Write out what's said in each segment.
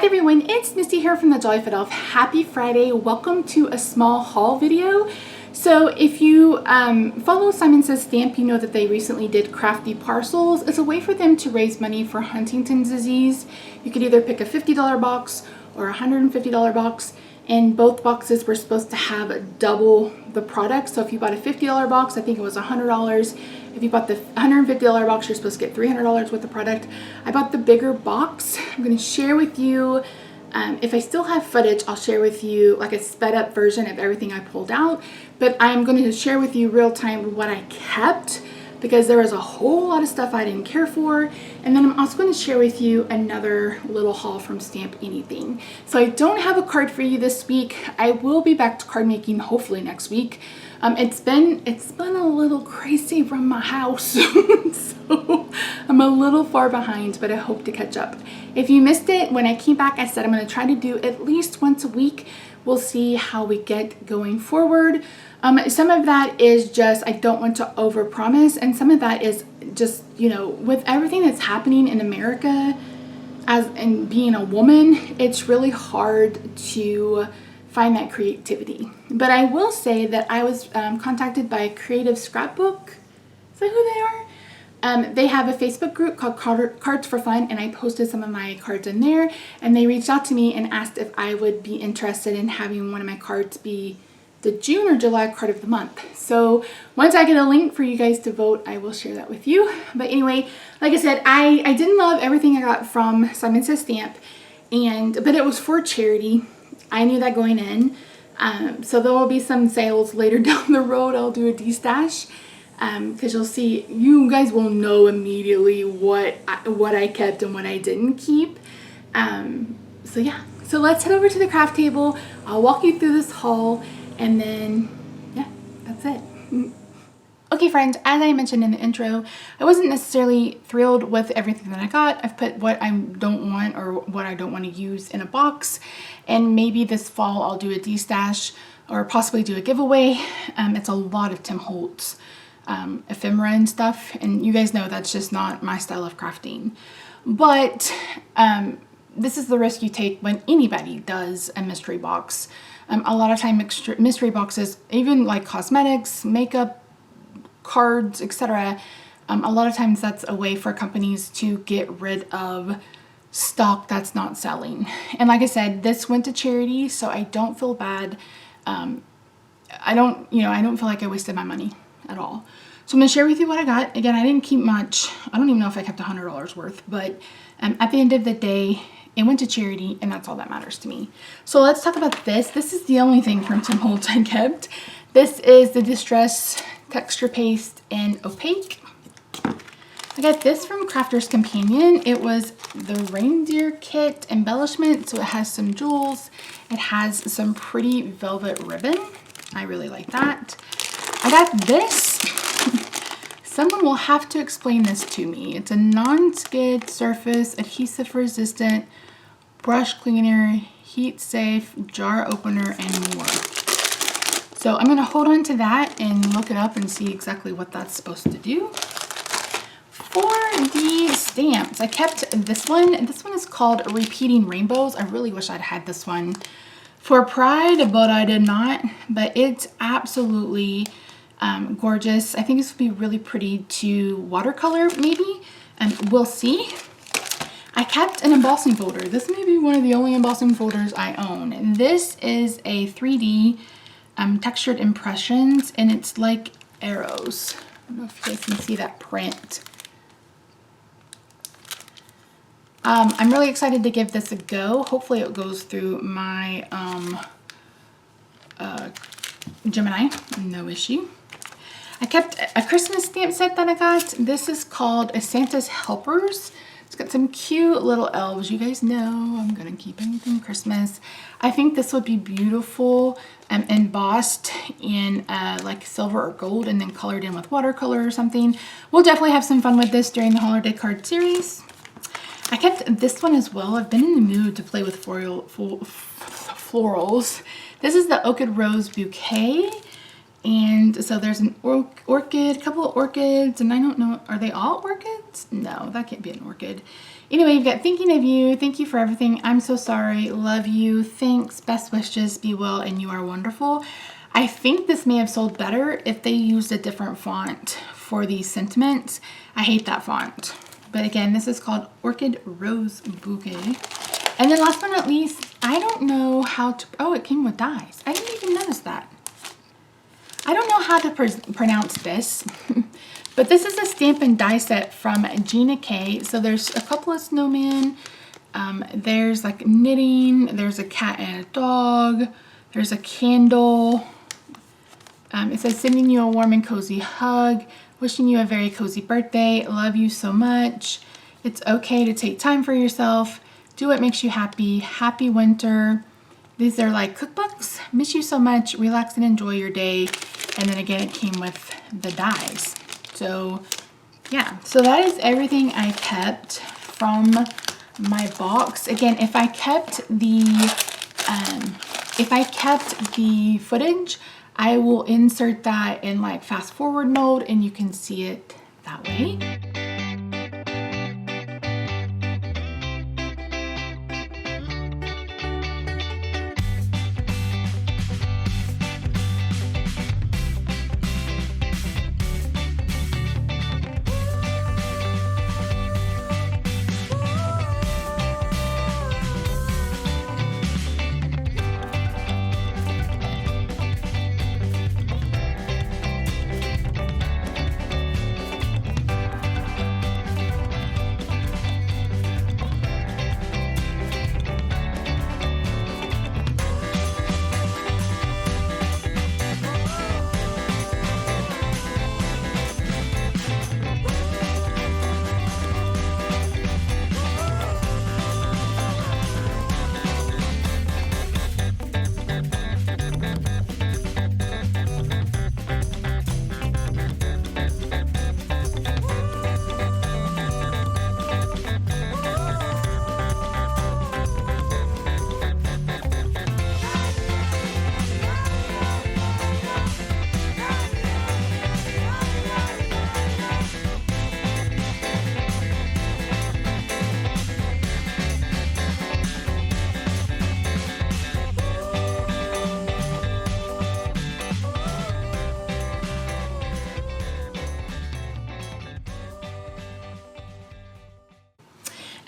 everyone, it's Misty here from TheJollyFatElf. Happy Friday. Welcome to a small haul video. So if you follow Simon Says Stamp, you know that they recently did Crafty Parcels. It's a way for them to raise money for Huntington's disease. You could either pick a $50 box or a $150 box, and both boxes were supposed to have double the product. So if you bought a $50 box, I think it was $100. If you bought the $150 box, you're supposed to get $300 worth of product. I bought the bigger box. I'm going to share with you, if I still have footage, I'll share with you like a sped up version of everything I pulled out. But I'm going to share with you real time what I kept, because there was a whole lot of stuff I didn't care for. And then I'm also going to share with you another little haul from Stamp Anything. So I don't have a card for you this week. I will be back to card making hopefully next week. It's been a little crazy from my house, so I'm a little far behind, but I hope to catch up. If you missed it, when I came back, I said I'm going to try to do at least once a week. We'll see how we get going forward. Some of that is just I don't want to overpromise, and some of that is just, you know, with everything that's happening in America, and being a woman, it's really hard to find that creativity. But I will say that I was contacted by Creative Scrapbook. Is that who they are? They have a Facebook group called Cards for Fun, and I posted some of my cards in there, and they reached out to me and asked if I would be interested in having one of my cards be the June or July card of the month. So once I get a link for you guys to vote, I will share that with you. But anyway, like I said, I didn't love everything I got from Simon Says Stamp, but it was for charity. I knew that going in. So there will be some sales later down the road. I'll do a de-stash, because you'll see, you guys will know immediately what I kept and what I didn't keep. So yeah, so let's head over to the craft table. I'll walk you through this haul, and then yeah, that's it. Okay friends, as I mentioned in the intro, I wasn't necessarily thrilled with everything that I got. I've put what I don't want or what I don't want to use in a box, and maybe this fall I'll do a de-stash or possibly do a giveaway. It's a lot of Tim Holtz ephemera and stuff, and you guys know that's just not my style of crafting. But this is the risk you take when anybody does a mystery box. A lot of time mystery boxes, even like cosmetics, makeup, cards, etc., a lot of times that's a way for companies to get rid of stock that's not selling. And like I said, this went to charity, so I don't feel bad. I don't feel like I wasted my money at all. So I'm gonna share with you what I got. Again, I didn't keep much. I don't even know if I kept $100 worth, but at the end of the day, it went to charity, and that's all that matters to me. So let's talk about this. This is the only thing from Tim Holtz I kept. This is the Distress Texture Paste in Opaque. I got this from Crafter's Companion. It was the reindeer kit embellishment, so it has some jewels. It has some pretty velvet ribbon. I really like that. I got this. Someone will have to explain this to me. It's a non-skid surface, adhesive resistant, brush cleaner, heat safe, jar opener, and more. So I'm going to hold on to that and look it up and see exactly what that's supposed to do. For the stamps, I kept this one. This one is called Repeating Rainbows. I really wish I'd had this one for Pride, but I did not. But it's absolutely gorgeous. I think this would be really pretty to watercolor maybe, and we'll see. I kept an embossing folder. This may be one of the only embossing folders I own. And this is a 3D textured impressions, and it's like arrows. I don't know if you guys can see that print. I'm really excited to give this a go. Hopefully it goes through my Gemini, no issue. I kept a Christmas stamp set that I got. This is called a Santa's Helpers. It's got some cute little elves. You guys know I'm gonna keep anything Christmas. I think this would be beautiful embossed in like silver or gold, and then colored in with watercolor or something. We'll definitely have some fun with this during the holiday card series. I kept this one as well. I've been in the mood to play with florals. This is the Orchid Rose Bouquet. And so there's an orchid, a couple of orchids, and I don't know, are they all orchids? No, that can't be an orchid. Anyway, you've got thinking of you. Thank you for everything. I'm so sorry. Love you. Thanks. Best wishes. Be well and you are wonderful. I think this may have sold better if they used a different font for these sentiments. I hate that font. But again, this is called Orchid Rose Bouquet. And then last but not least, I don't know how to, oh, it came with dies. I didn't even notice that. I don't know how to pronounce this, but this is a stamp and die set from Gina K. So there's a couple of snowmen. There's like knitting. There's a cat and a dog. There's a candle. It says sending you a warm and cozy hug. Wishing you a very cozy birthday. Love you so much. It's okay to take time for yourself. Do what makes you happy. Happy winter. These are like cookbooks. Miss you so much. Relax and enjoy your day. And then again, it came with the dies. So yeah, so that is everything I kept from my box. Again, if I kept the footage, I will insert that in like fast forward mode and you can see it that way.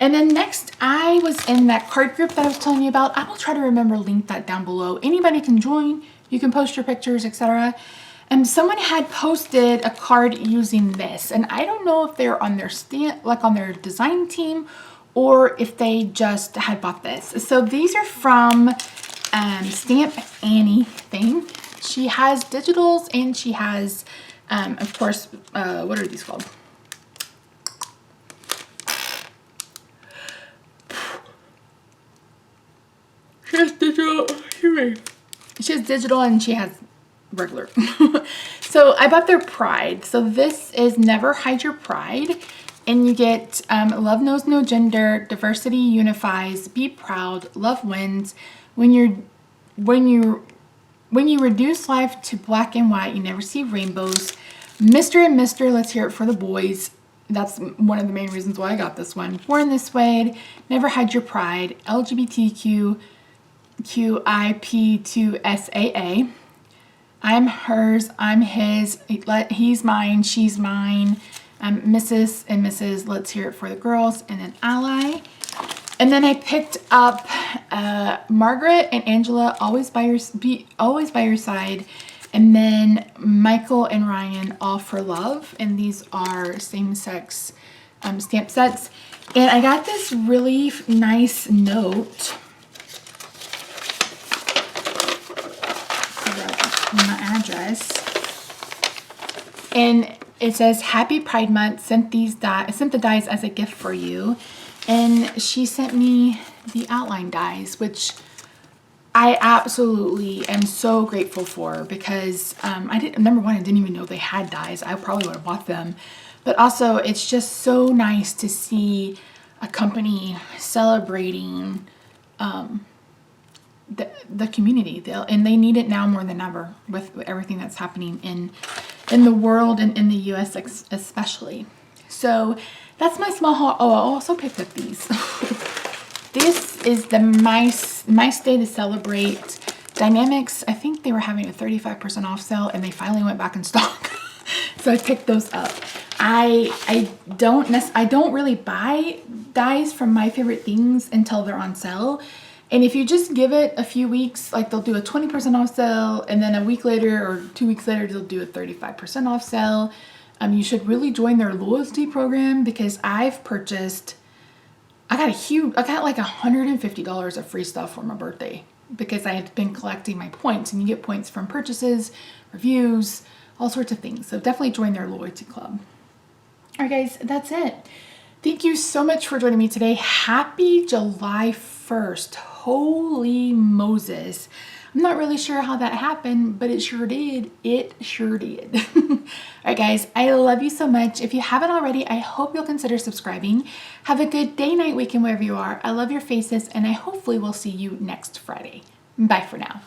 And then next, I was in that card group that I was telling you about. I will try to remember to link that down below. Anybody can join. You can post your pictures, etc. And someone had posted a card using this. And I don't know if they're on their on their design team or if they just had bought this. So these are from Stamp Anniething. She has digitals and she has, of course, what are these called? She has digital, she has digital and she has regular. So I bought their Pride. So this is Never Hide Your Pride. And you get Love Knows No Gender, Diversity Unifies, Be Proud, Love Wins. When you reduce life to black and white, you never see rainbows. Mr. and Mr. Let's hear it for the boys. That's one of the main reasons why I got this one. Born This Way, Never Hide Your Pride, LGBTQ, QIP2SAA. I'm hers, I'm his, he's mine, she's mine. Mrs. and Mrs. Let's hear it for the girls, and then Ally. And then I picked up Margaret and Angela, always by your side. And then Michael and Ryan, All for Love. And these are same-sex stamp sets. And I got this really nice note. My address, and it says Happy Pride Month, sent the dies as a gift for you. And she sent me the outline dies, which I absolutely am so grateful for, because number one, I didn't even know they had dies. I probably would have bought them, but also it's just so nice to see a company celebrating the community, and they need it now more than ever with everything that's happening in the world and in the US especially. So that's my small haul. Oh, I also picked up these. This is the Mice Day to Celebrate Dynamics. I think they were having a 35% off sale and they finally went back in stock. So I picked those up. I don't really buy dies from My Favorite Things until they're on sale. And if you just give it a few weeks, like they'll do a 20% off sale, and then a week later or 2 weeks later, they'll do a 35% off sale. You should really join their loyalty program because I've purchased, I got like $150 of free stuff for my birthday because I had been collecting my points, and you get points from purchases, reviews, all sorts of things. So definitely join their loyalty club. All right, guys, that's it. Thank you so much for joining me today. Happy July 1st. Holy Moses. I'm not really sure how that happened, but it sure did. It sure did. All right, guys, I love you so much. If you haven't already, I hope you'll consider subscribing. Have a good day, night, weekend, wherever you are. I love your faces, and I hopefully will see you next Friday. Bye for now.